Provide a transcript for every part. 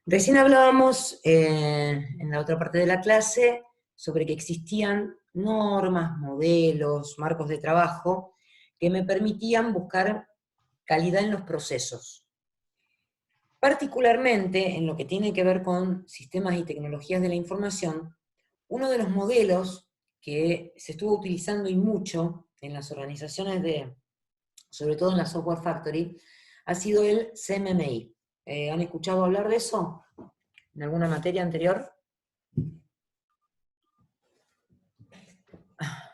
Recién hablábamos en la otra parte de la clase sobre que existían normas, modelos, marcos de trabajo que me permitían buscar calidad en los procesos. Particularmente en lo que tiene que ver con sistemas y tecnologías de la información, uno de los modelos que se estuvo utilizando y mucho en las organizaciones sobre todo en la Software Factory, ha sido el CMMI. ¿Han escuchado hablar de eso en alguna materia anterior?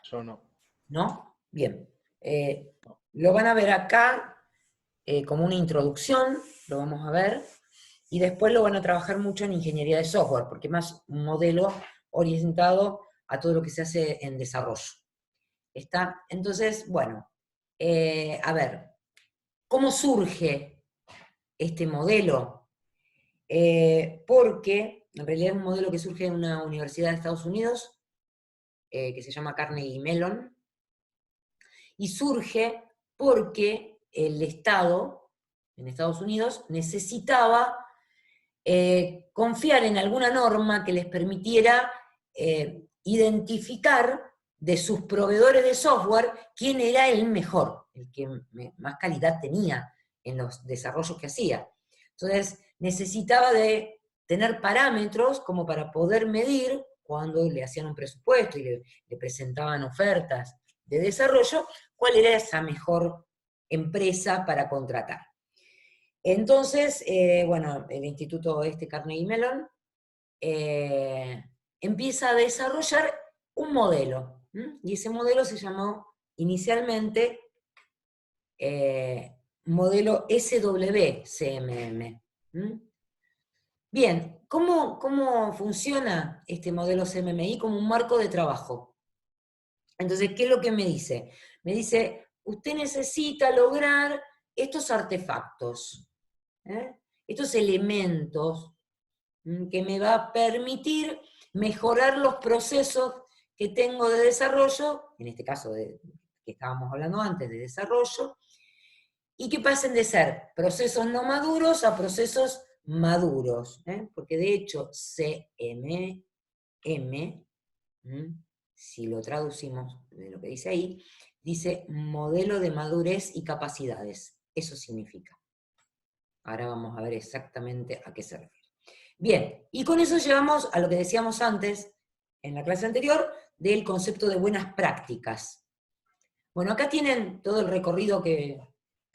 Yo no. ¿No? Bien. Lo van a ver acá como una introducción, lo vamos a ver, y después lo van a trabajar mucho en ingeniería de software, porque es más un modelo orientado a todo lo que se hace en desarrollo. ¿Está? Entonces, bueno, a ver, ¿cómo surge este modelo? Porque en realidad es un modelo que surge en una universidad de Estados Unidos, que se llama Carnegie Mellon, y surge porque el Estado, en Estados Unidos, necesitaba confiar en alguna norma que les permitiera identificar de sus proveedores de software quién era el mejor, el que más calidad tenía en los desarrollos que hacía. Entonces, necesitaba de tener parámetros como para poder medir cuando le hacían un presupuesto y le presentaban ofertas de desarrollo, cuál era esa mejor empresa para contratar. Entonces, bueno, el Instituto Carnegie Mellon empieza a desarrollar un modelo, y ese modelo se llamó inicialmente modelo SWCMM. Bien, ¿cómo funciona este modelo CMMI? Como un marco de trabajo. Entonces, ¿qué es lo que me dice? Me dice, usted necesita lograr estos artefactos, estos elementos que me va a permitir mejorar los procesos que tengo de desarrollo, en este caso que estábamos hablando antes, de desarrollo, y que pasen de ser procesos no maduros a procesos maduros, porque de hecho CMM, si lo traducimos de lo que dice ahí, dice modelo de madurez y capacidades. Eso significa. Ahora vamos a ver exactamente a qué se refiere. Bien, y con eso llegamos a lo que decíamos antes, en la clase anterior, del concepto de buenas prácticas. Bueno, acá tienen todo el recorrido que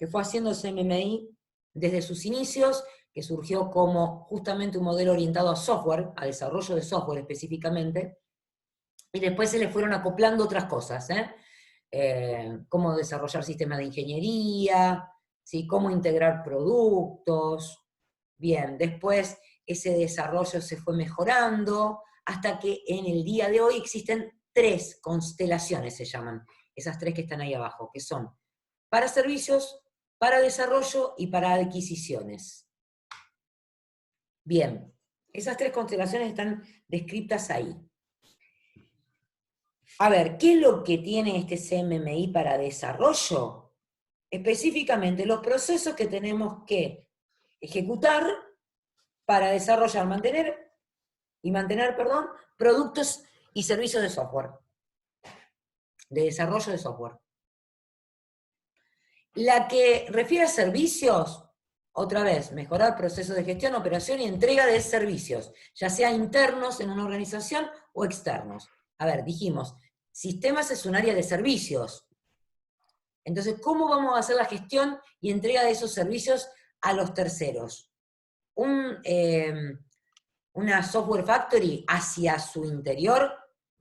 fue haciendo CMMI desde sus inicios, que surgió como justamente un modelo orientado a software, a desarrollo de software específicamente, y después se le fueron acoplando otras cosas, cómo desarrollar sistemas de ingeniería, ¿sí? Cómo integrar productos. Bien, después ese desarrollo se fue mejorando, hasta que en el día de hoy existen 3 constelaciones, se llaman, esas 3 que están ahí abajo, que son para servicios, para desarrollo y para adquisiciones. Bien, esas 3 constelaciones están descritas ahí. A ver, ¿qué es lo que tiene este CMMI para desarrollo? Específicamente los procesos que tenemos que ejecutar para desarrollar, mantener, productos y servicios de software, de desarrollo de software. La que refiere a servicios, otra vez, mejorar procesos de gestión, operación y entrega de servicios, ya sea internos en una organización o externos. A ver, dijimos, sistemas es un área de servicios. Entonces, ¿cómo vamos a hacer la gestión y entrega de esos servicios a los terceros? Una software factory hacia su interior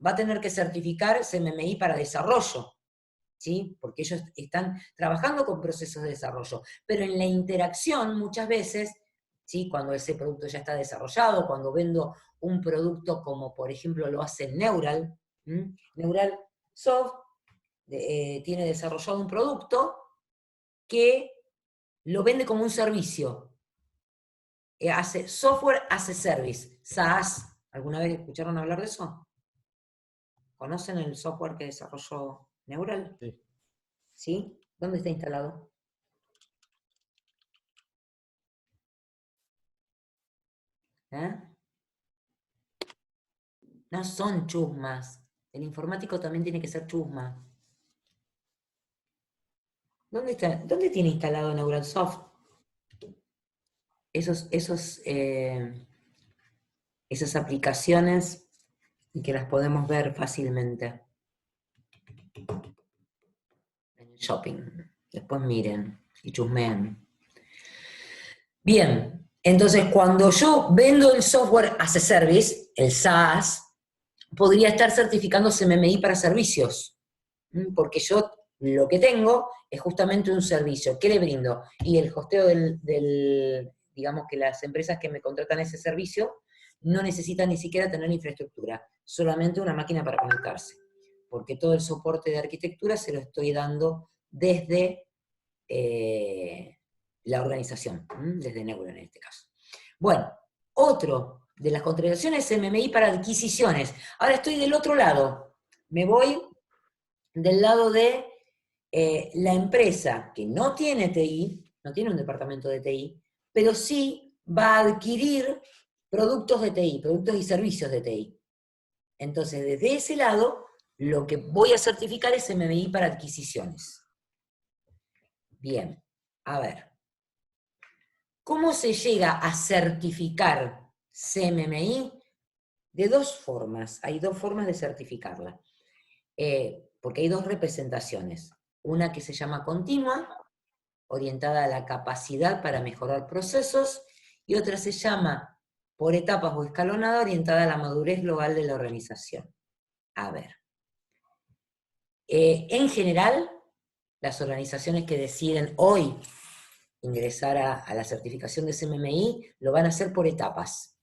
va a tener que certificar CMMI para desarrollo, ¿sí? Porque ellos están trabajando con procesos de desarrollo. Pero en la interacción, muchas veces, ¿sí? Cuando ese producto ya está desarrollado, cuando vendo un producto como por ejemplo lo hace Neural, Neural Soft tiene desarrollado un producto que lo vende como un servicio. Hace Software as a Service, SaaS. ¿Alguna vez escucharon hablar de eso? ¿Conocen el software que desarrolló Neural? Sí. ¿Sí? ¿Dónde está instalado? ¿Eh? No son chusmas. El informático también tiene que ser chusma. ¿Dónde está? ¿Dónde tiene instalado Neuralsoft? Esas aplicaciones y que las podemos ver fácilmente en el shopping. Después miren y chusmeen. Bien, entonces cuando yo vendo el software as a service, el SaaS, podría estar certificando CMMI para servicios, porque yo lo que tengo es justamente un servicio. ¿Qué le brindo? Y el hosteo digamos que las empresas que me contratan ese servicio no necesitan ni siquiera tener infraestructura, solamente una máquina para conectarse, porque todo el soporte de arquitectura se lo estoy dando desde la organización, desde Neuron en este caso. Bueno, otro de las contrataciones es MMI para adquisiciones. Ahora estoy del otro lado, me voy del lado de la empresa que no tiene TI, no tiene un departamento de TI, pero sí va a adquirir productos de TI, productos y servicios de TI. Entonces, desde ese lado, lo que voy a certificar es MMI para adquisiciones. Bien, a ver. ¿Cómo se llega a certificar CMMI? De dos formas. Hay dos formas de certificarla. Porque hay dos representaciones. Una que se llama continua, orientada a la capacidad para mejorar procesos, y otra se llama por etapas o escalonada, orientada a la madurez global de la organización. A ver. En general, las organizaciones que deciden hoy ingresar a la certificación de CMMI lo van a hacer por etapas,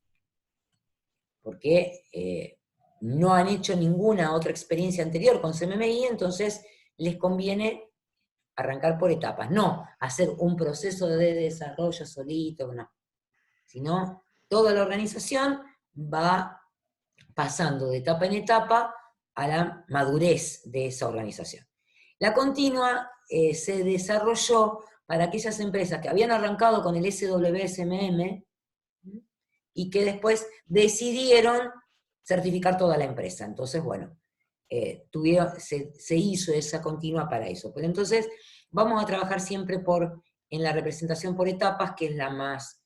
porque no han hecho ninguna otra experiencia anterior con CMMI, entonces les conviene arrancar por etapas, no hacer un proceso de desarrollo solito, no, sino toda la organización va pasando de etapa en etapa a la madurez de esa organización. La continua se desarrolló para aquellas empresas que habían arrancado con el SWSMM y que después decidieron certificar toda la empresa. Entonces, bueno, se hizo esa continua para eso. Pero entonces vamos a trabajar siempre en la representación por etapas, que es la más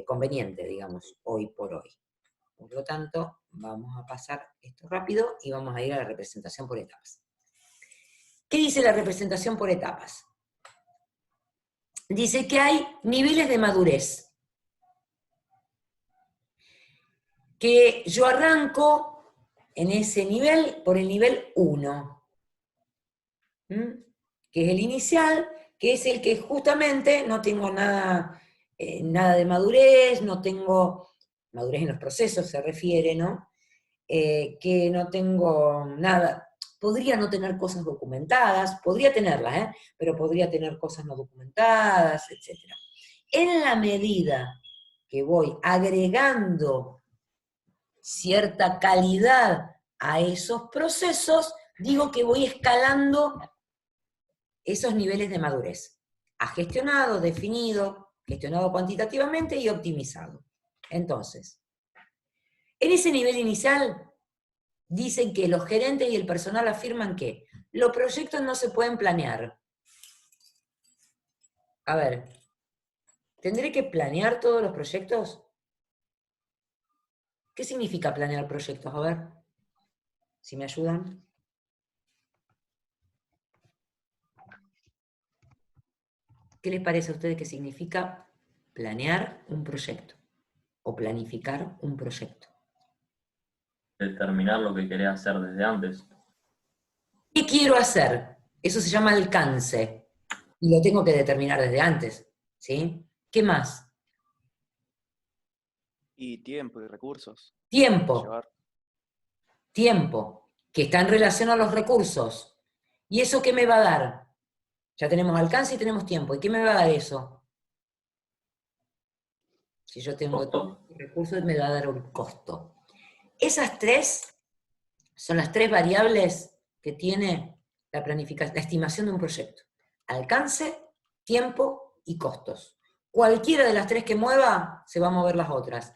conveniente, digamos, hoy por hoy. Por lo tanto, vamos a pasar esto rápido y vamos a ir a la representación por etapas. ¿Qué dice la representación por etapas? Dice que hay niveles de madurez. Que yo arranco en ese nivel por el nivel 1, que es el inicial, que es el que justamente no tengo nada de madurez, no tengo madurez en los procesos, se refiere, ¿no? Que no tengo nada, podría no tener cosas documentadas, podría tenerlas, pero podría tener cosas no documentadas, etc. En la medida que voy agregando cierta calidad a esos procesos, digo que voy escalando esos niveles de madurez. A gestionado, definido, gestionado cuantitativamente y optimizado. Entonces, en ese nivel inicial, dicen que los gerentes y el personal afirman que los proyectos no se pueden planear. A ver, ¿tendré que planear todos los proyectos? ¿Qué significa planear proyectos? A ver, si me ayudan. ¿Qué les parece a ustedes que significa planear un proyecto o planificar un proyecto? Determinar lo que querés hacer desde antes. ¿Qué quiero hacer? Eso se llama alcance. Y lo tengo que determinar desde antes. ¿Sí? ¿Qué más? Y tiempo y recursos. Tiempo. Tiempo. Que está en relación a los recursos. ¿Y eso qué me va a dar? Ya tenemos alcance y tenemos tiempo. ¿Y qué me va a dar eso? Si yo tengo Costo. recursos, me va a dar un costo. Esas tres son las tres variables que tiene la planificación, la estimación de un proyecto. Alcance, tiempo y costos. Cualquiera de las tres que mueva, se va a mover las otras.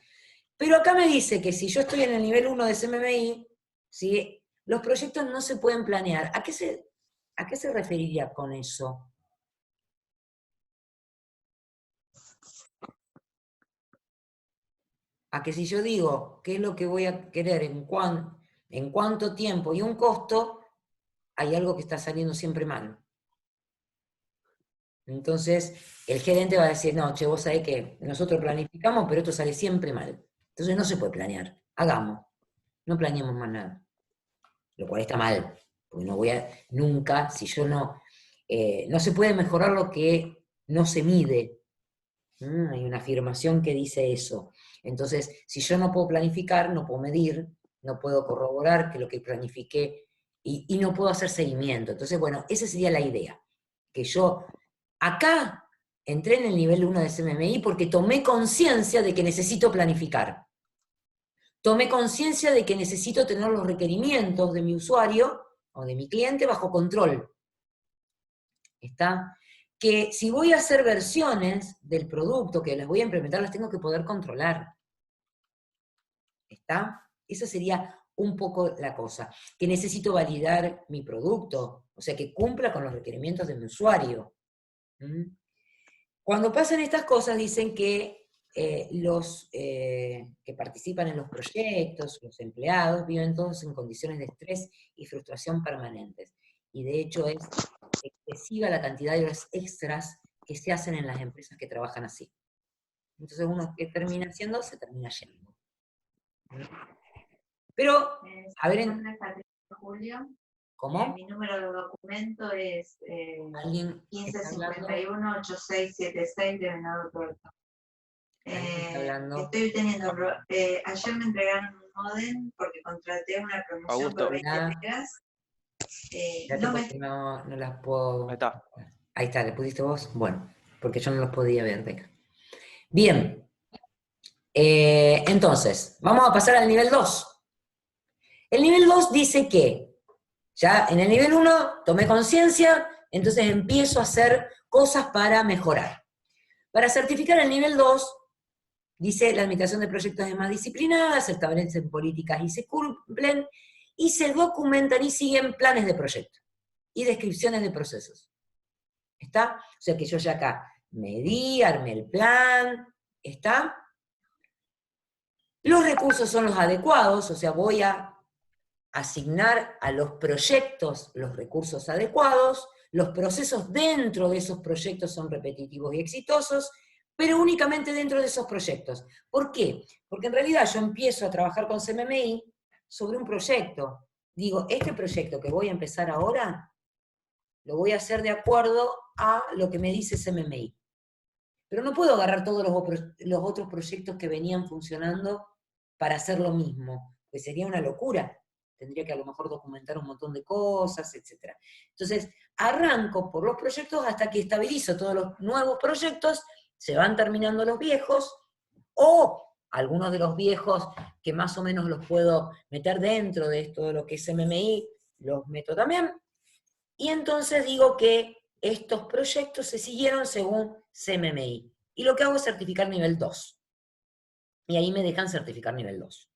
Pero acá me dice que si yo estoy en el nivel 1 de CMMI, ¿sí? Los proyectos no se pueden planear. ¿A qué se referiría con eso? A que si yo digo qué es lo que voy a querer en cuánto tiempo y un costo, hay algo que está saliendo siempre mal. Entonces, el gerente va a decir, no, che, vos sabés que nosotros planificamos, pero esto sale siempre mal. Entonces no se puede planear. Hagamos. No planeemos más nada. Lo cual está mal. Porque no voy a, nunca, si yo no se puede mejorar lo que no se mide. Hay una afirmación que dice eso. Entonces, si yo no puedo planificar, no puedo medir, no puedo corroborar que lo que planifiqué y no puedo hacer seguimiento. Entonces, bueno, esa sería la idea. Que yo acá entré en el nivel 1 de CMMI porque tomé conciencia de que necesito planificar. Tomé conciencia de que necesito tener los requerimientos de mi usuario o de mi cliente bajo control. ¿Está? Que si voy a hacer versiones del producto que las voy a implementar, las tengo que poder controlar. ¿Está? Esa sería un poco la cosa. Que necesito validar mi producto, o sea, que cumpla con los requerimientos de mi usuario. Cuando pasan estas cosas, dicen que los que participan en los proyectos, los empleados, viven todos en condiciones de estrés y frustración permanentes. Y de hecho es excesiva la cantidad de horas extras que se hacen en las empresas que trabajan así. Entonces uno que termina haciendo, se termina yendo. Pero, a ver, Julio. ¿cómo? Mi número de documento es ¿Alguien está hablando? 1551-8676 de Venado Tuerto. ¿Alguien está hablando? Estoy teniendo... ayer me entregaron un modem porque contraté una promoción Augusto. por 20 megas. Fíjate porque no las puedo... Ahí está. Ahí está, ¿le pusiste vos? Bueno, porque yo no los podía ver de acá. Bien. Entonces, vamos a pasar al nivel 2. El nivel 2 dice que ya en el nivel 1 tomé conciencia, entonces empiezo a hacer cosas para mejorar. Para certificar el nivel 2, dice la administración de proyectos es más disciplinada, se establecen políticas y se cumplen, y se documentan y siguen planes de proyecto y descripciones de procesos. ¿Está? O sea que yo ya acá medí, armé el plan, ¿está? Los recursos son los adecuados, o sea, voy a asignar a los proyectos los recursos adecuados, los procesos dentro de esos proyectos son repetitivos y exitosos, pero únicamente dentro de esos proyectos. ¿Por qué? Porque en realidad yo empiezo a trabajar con CMMI sobre un proyecto. Digo, este proyecto que voy a empezar ahora, lo voy a hacer de acuerdo a lo que me dice CMMI. Pero no puedo agarrar todos los otros proyectos que venían funcionando para hacer lo mismo, pues sería una locura. Tendría que a lo mejor documentar un montón de cosas, etc. Entonces, arranco por los proyectos hasta que estabilizo todos los nuevos proyectos, se van terminando los viejos, o algunos de los viejos que más o menos los puedo meter dentro de esto de lo que es MMI, los meto también, y entonces digo que estos proyectos se siguieron según CMMI. Y lo que hago es certificar nivel 2. Y ahí me dejan certificar nivel 2.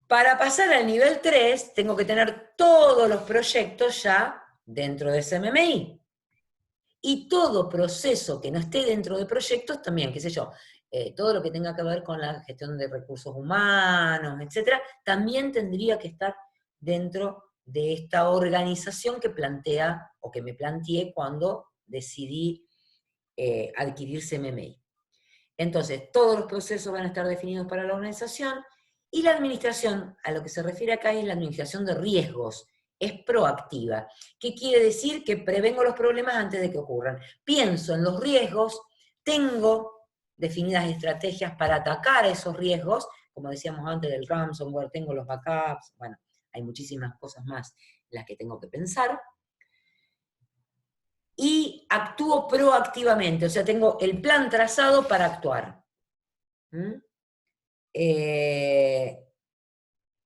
Para pasar al nivel 3, tengo que tener todos los proyectos ya dentro de CMMI. Y todo proceso que no esté dentro de proyectos también, qué sé yo, todo lo que tenga que ver con la gestión de recursos humanos, etcétera, también tendría que estar dentro de esta organización que plantea, o que me planteé cuando decidí adquirir CMMI. Entonces, todos los procesos van a estar definidos para la organización, y la administración, a lo que se refiere acá, es la administración de riesgos, es proactiva. ¿Qué quiere decir? Que prevengo los problemas antes de que ocurran. Pienso en los riesgos, tengo definidas estrategias para atacar esos riesgos, como decíamos antes del ransomware, tengo los backups, bueno, hay muchísimas cosas más las que tengo que pensar, y actúo proactivamente, o sea, tengo el plan trazado para actuar.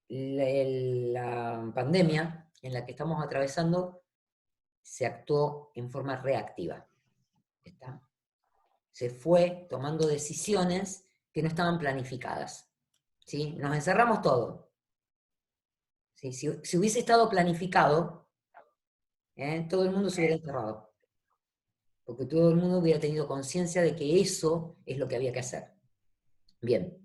La pandemia en la que estamos atravesando se actuó en forma reactiva. ¿Está? Se fue tomando decisiones que no estaban planificadas. ¿Sí? Nos encerramos todo. ¿Sí? Si hubiese estado planificado, todo el mundo se hubiera encerrado. Porque todo el mundo hubiera tenido conciencia de que eso es lo que había que hacer. Bien,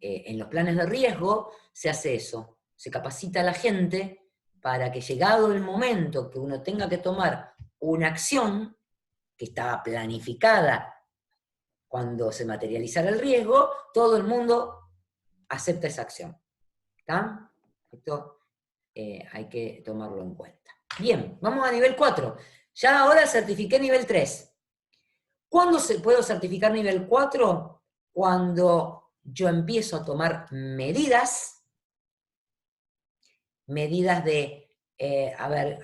en los planes de riesgo se hace eso. Se capacita a la gente para que llegado el momento que uno tenga que tomar una acción que estaba planificada cuando se materializara el riesgo, todo el mundo acepta esa acción. ¿Está? Esto hay que tomarlo en cuenta. Bien, vamos a nivel 4. Ya ahora certifiqué nivel 3. ¿Cuándo puedo certificar nivel 4? Cuando yo empiezo a tomar medidas de,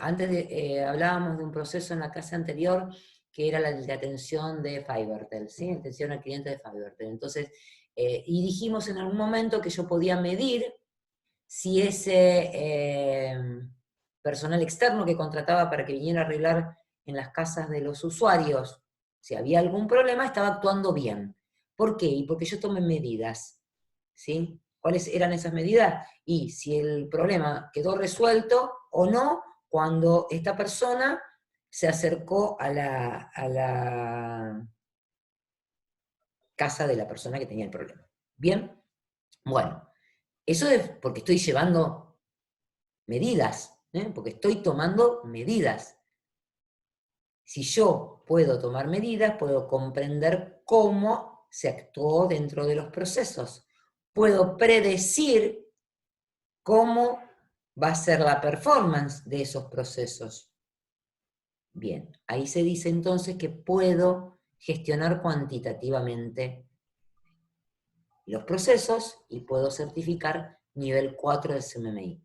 antes hablábamos de un proceso en la clase anterior que era la de atención de Fivertel, ¿sí? Atención al cliente de Fivertel. Entonces, y dijimos en algún momento que yo podía medir si ese personal externo que contrataba para que viniera a arreglar en las casas de los usuarios, si había algún problema, estaba actuando bien. ¿Por qué? Y porque yo tomé medidas, ¿sí? ¿Cuáles eran esas medidas? Y si el problema quedó resuelto o no cuando esta persona se acercó a la casa de la persona que tenía el problema. ¿Bien? Bueno, eso es porque estoy llevando medidas, porque estoy tomando medidas. Si yo puedo tomar medidas, puedo comprender cómo se actuó dentro de los procesos. Puedo predecir cómo va a ser la performance de esos procesos. Bien, ahí se dice entonces que puedo gestionar cuantitativamente los procesos y puedo certificar nivel 4 del CMMI.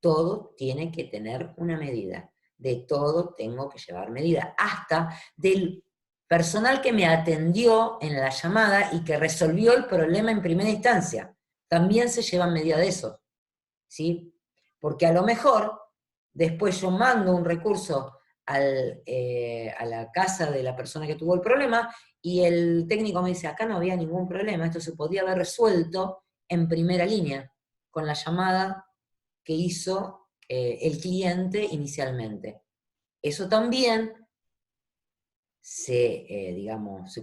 Todo tiene que tener una medida. De todo tengo que llevar medida. Hasta del personal que me atendió en la llamada y que resolvió el problema en primera instancia. También se llevan medida de eso. ¿Sí? Porque a lo mejor después yo mando un recurso a la casa de la persona que tuvo el problema y el técnico me dice, acá no había ningún problema, esto se podía haber resuelto en primera línea, con la llamada que hizo el cliente inicialmente. Eso también se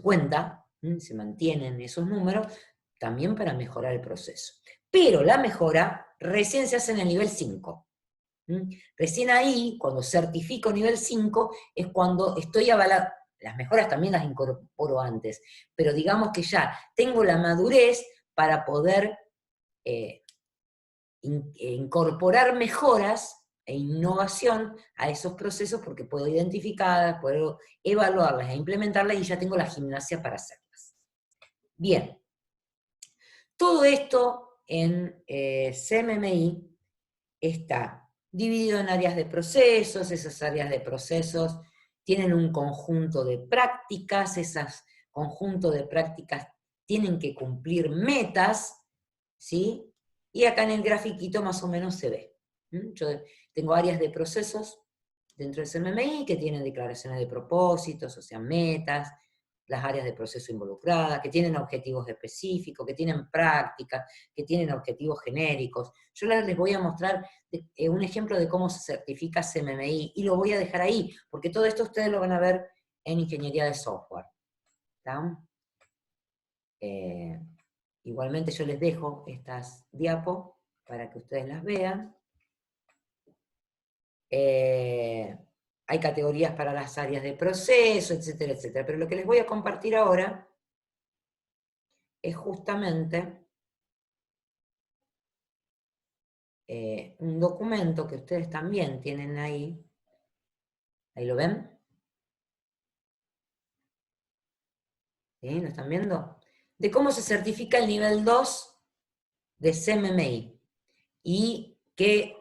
cuenta, se mantienen esos números, también para mejorar el proceso. Pero la mejora recién se hace en el nivel 5. Recién ahí, cuando certifico nivel 5, es cuando estoy avalado. Las mejoras también las incorporo antes, pero digamos que ya tengo la madurez para poder incorporar mejoras e innovación a esos procesos porque puedo identificarlas, puedo evaluarlas e implementarlas y ya tengo la gimnasia para hacerlas. Bien, todo esto en CMMI está dividido en áreas de procesos, esas áreas de procesos tienen un conjunto de prácticas, esos conjuntos de prácticas tienen que cumplir metas, ¿sí? Y acá en el grafiquito más o menos se ve. Yo tengo áreas de procesos dentro del CMMI que tienen declaraciones de propósitos, o sea, metas, las áreas de proceso involucradas, que tienen objetivos específicos, que tienen prácticas, que tienen objetivos genéricos. Yo les voy a mostrar un ejemplo de cómo se certifica CMMI, y lo voy a dejar ahí, porque todo esto ustedes lo van a ver en ingeniería de software. Igualmente yo les dejo estas diapos para que ustedes las vean. Hay categorías para las áreas de proceso, etcétera, etcétera. Pero lo que les voy a compartir ahora es justamente un documento que ustedes también tienen ahí. ¿Ahí lo ven? ¿Sí? ¿Lo están viendo? De cómo se certifica el nivel 2 de CMMI y qué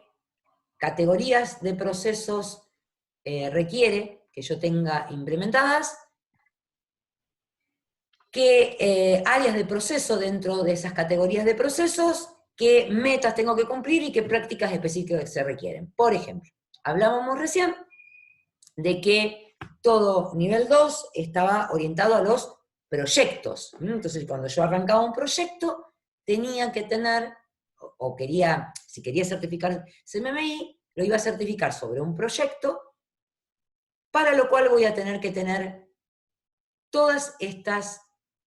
categorías de procesos requiere que yo tenga implementadas, qué áreas de proceso dentro de esas categorías de procesos, qué metas tengo que cumplir y qué prácticas específicas se requieren. Por ejemplo, hablábamos recién de que todo nivel 2 estaba orientado a los proyectos. Entonces, cuando yo arrancaba un proyecto, tenía que tener, o quería, si quería certificar CMMI, lo iba a certificar sobre un proyecto, para lo cual voy a tener que tener todas estas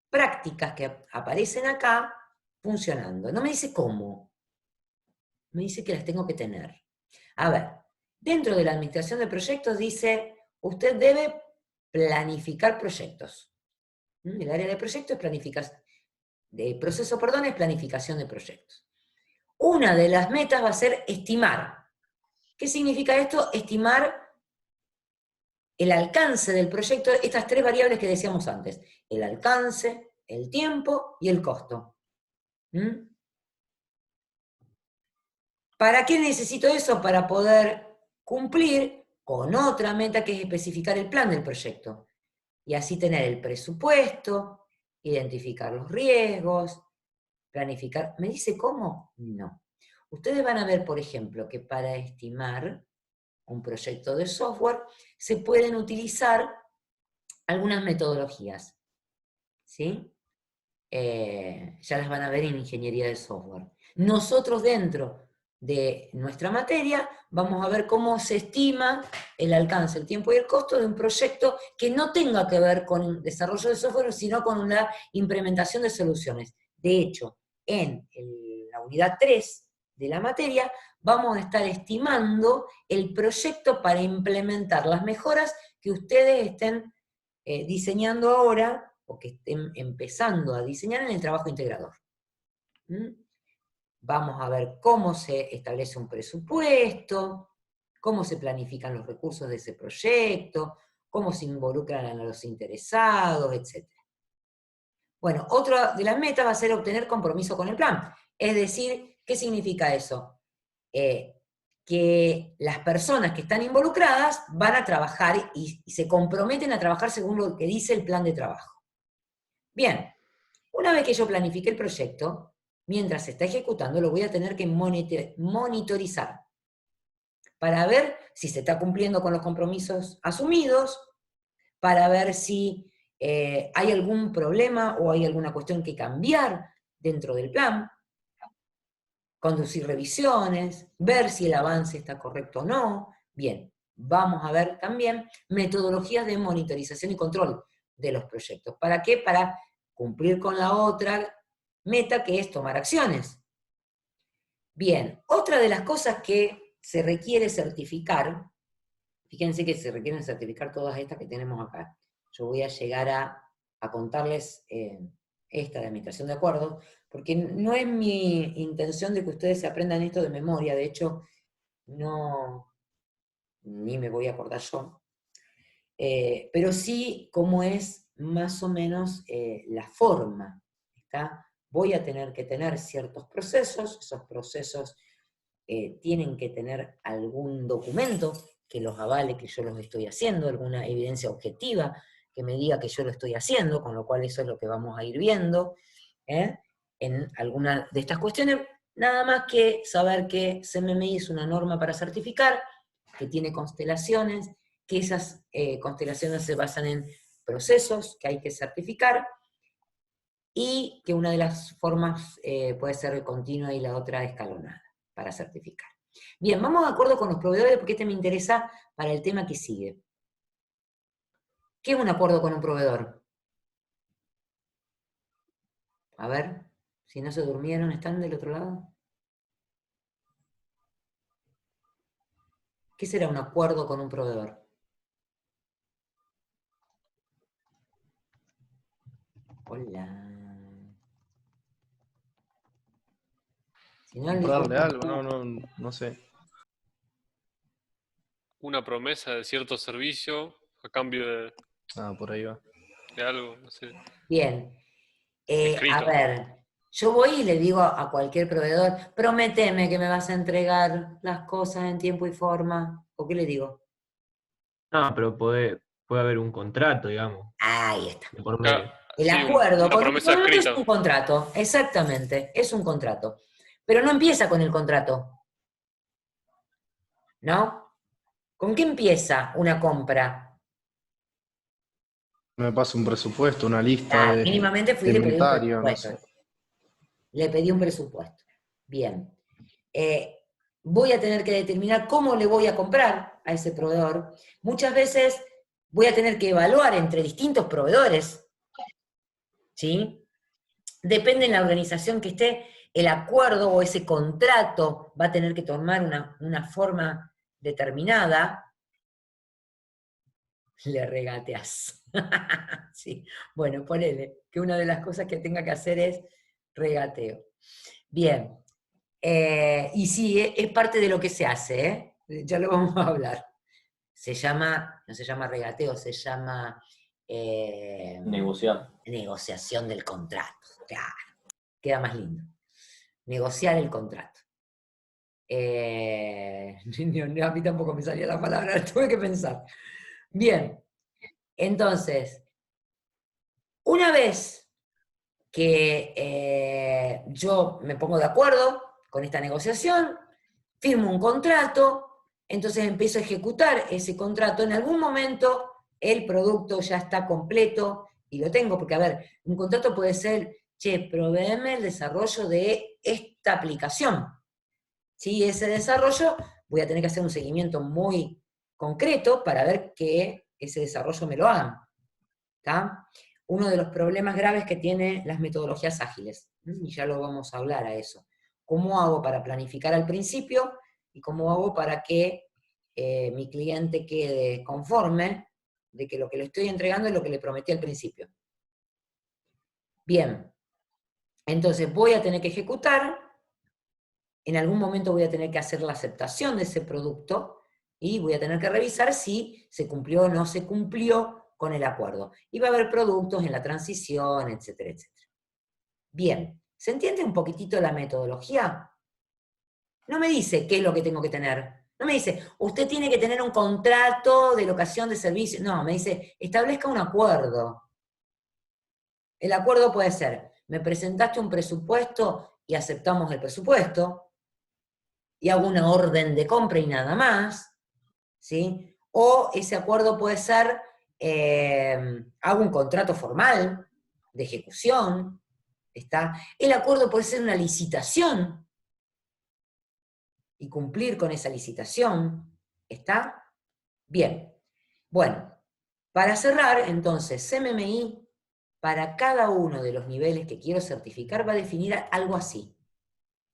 prácticas que aparecen acá funcionando. No me dice cómo, me dice que las tengo que tener. A ver, dentro de la administración de proyectos dice, usted debe planificar proyectos. El área de proyectos es planificación, de proceso, perdón, es planificación de proyectos. Una de las metas va a ser estimar. ¿Qué significa esto? Estimar el alcance del proyecto, estas tres variables que decíamos antes, el alcance, el tiempo y el costo. ¿Para qué necesito eso? Para poder cumplir con otra meta que es especificar el plan del proyecto. Y así tener el presupuesto, identificar los riesgos, planificar. ¿Me dice cómo? No. Ustedes van a ver, por ejemplo, que para estimar un proyecto de software se pueden utilizar algunas metodologías. ¿Sí? Ya las van a ver en ingeniería de software. Nosotros dentro de nuestra materia vamos a ver cómo se estima el alcance, el tiempo y el costo de un proyecto que no tenga que ver con el desarrollo de software, sino con una implementación de soluciones. De hecho, en la unidad 3 de la materia vamos a estar estimando el proyecto para implementar las mejoras que ustedes estén diseñando ahora, o que estén empezando a diseñar en el trabajo integrador. Vamos a ver cómo se establece un presupuesto, cómo se planifican los recursos de ese proyecto, cómo se involucran a los interesados, etc. Bueno, otra de las metas va a ser obtener compromiso con el plan. Es decir, ¿qué significa eso? Que las personas que están involucradas van a trabajar y se comprometen a trabajar según lo que dice el plan de trabajo. Bien, una vez que yo planifique el proyecto, mientras se está ejecutando, lo voy a tener que monitorizar para ver si se está cumpliendo con los compromisos asumidos, para ver si hay algún problema o hay alguna cuestión que cambiar dentro del plan, conducir revisiones, ver si el avance está correcto o no. Bien, vamos a ver también metodologías de monitorización y control de los proyectos. ¿Para qué? Para cumplir con la otra meta, que es tomar acciones. Bien, otra de las cosas que se requiere certificar, fíjense que se requieren certificar todas estas que tenemos acá. Yo voy a llegar a contarles esta de administración de acuerdos, porque no es mi intención de que ustedes se aprendan esto de memoria, de hecho, no, ni me voy a acordar yo, pero sí cómo es más o menos la forma, ¿está? Voy a tener que tener ciertos procesos, esos procesos tienen que tener algún documento que los avale que yo los estoy haciendo, alguna evidencia objetiva que me diga que yo lo estoy haciendo, con lo cual eso es lo que vamos a ir viendo en alguna de estas cuestiones, nada más que saber que CMMI es una norma para certificar, que tiene constelaciones, que esas constelaciones se basan en procesos que hay que certificar, y que una de las formas puede ser continua y la otra escalonada para certificar. Bien, vamos de acuerdo con los proveedores porque este me interesa para el tema que sigue. ¿Qué es un acuerdo con un proveedor? A ver, si no se durmieron, ¿están del otro lado? ¿Qué será un acuerdo con un proveedor? Hola. Si no, Comprarle algo, no sé. Una promesa de cierto servicio a cambio Ah, por ahí va. de algo, no sé, Bien. A escrito. ver, yo voy y le digo a cualquier proveedor, prométeme que me vas a entregar las cosas en tiempo y forma. ¿O qué le digo? No, pero puede haber un contrato, digamos, Ahí está. de por Claro, medio. El sí, acuerdo una con un promesa proveedor es escrita. un contrato, exactamente, es un contrato. Pero no empieza con el contrato, ¿no? ¿Con qué empieza una compra? me pasa un presupuesto, una lista de Mínimamente fui y de le pedí un inventario, no presupuesto. sé. Le pedí un presupuesto. Bien. Voy a tener que determinar cómo le voy a comprar a ese proveedor. Muchas veces voy a tener que evaluar entre distintos proveedores, ¿sí? Depende de la organización que esté, el acuerdo o ese contrato va a tener que tomar una forma determinada. Le regateas. Sí. Bueno, ponele, que una de las cosas que tenga que hacer es regateo. Bien. Y sí, es parte de lo que se hace, ¿eh? Ya lo vamos a hablar. Se llama, no se llama regateo, se llama Negociar. negociación del contrato. Claro, queda más lindo. Negociar el contrato. A mí tampoco me salía la palabra, tuve que pensar. Bien, entonces, una vez que yo me pongo de acuerdo con esta negociación, firmo un contrato, entonces empiezo a ejecutar ese contrato. En algún momento el producto ya está completo y lo tengo, porque a ver, un contrato puede ser, che, provéeme el desarrollo de esta aplicación. ¿Sí? Ese desarrollo voy a tener que hacer un seguimiento muy concreto para ver que ese desarrollo me lo hagan. ¿Está? Uno de los problemas graves que tienen las metodologías ágiles, y ya lo vamos a hablar a eso. ¿Cómo hago para planificar al principio y cómo hago para que mi cliente quede conforme de que lo que le estoy entregando es lo que le prometí al principio? Bien, entonces voy a tener que ejecutar, en algún momento voy a tener que hacer la aceptación de ese producto y voy a tener que revisar si se cumplió o no se cumplió con el acuerdo. Y va a haber productos en la transición, etcétera, etcétera. Bien, ¿se entiende un poquitito la metodología? No me dice qué es lo que tengo que tener. No me dice, usted tiene que tener un contrato de locación de servicio. No, me dice, establezca un acuerdo. El acuerdo puede ser, me presentaste un presupuesto y aceptamos el presupuesto, y hago una orden de compra y nada más, ¿sí? O ese acuerdo puede ser, hago un contrato formal de ejecución, ¿está? El acuerdo puede ser una licitación, y cumplir con esa licitación, ¿está? Bien, bueno, para cerrar, entonces, CMMI, para cada uno de los niveles que quiero certificar, va a definir algo así.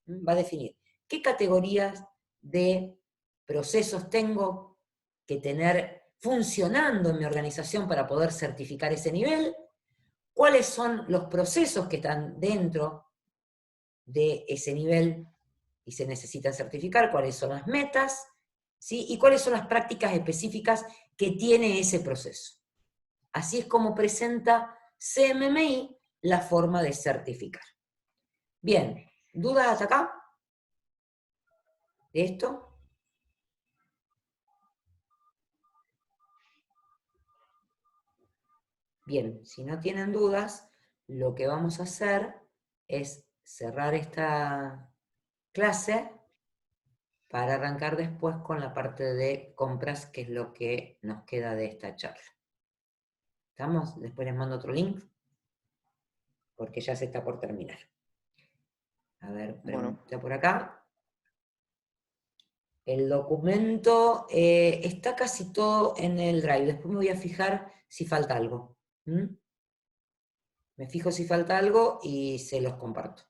Va a definir qué categorías de procesos tengo que tener funcionando en mi organización para poder certificar ese nivel, cuáles son los procesos que están dentro de ese nivel y se necesitan certificar, cuáles son las metas, ¿sí? Y cuáles son las prácticas específicas que tiene ese proceso. Así es como presenta CMMI la forma de certificar. Bien, ¿dudas hasta acá? ¿De esto? Bien, si no tienen dudas, lo que vamos a hacer es cerrar esta clase para arrancar después con la parte de compras, que es lo que nos queda de esta charla. ¿Estamos? Después les mando otro link, porque ya se está por terminar. A ver, pregunta por acá. El documento está casi todo en el Drive. Después me voy a fijar si falta algo. Me fijo si falta algo y se los comparto.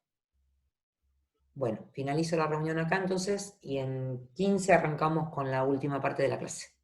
Bueno, finalizo la reunión acá entonces y en 15 arrancamos con la última parte de la clase.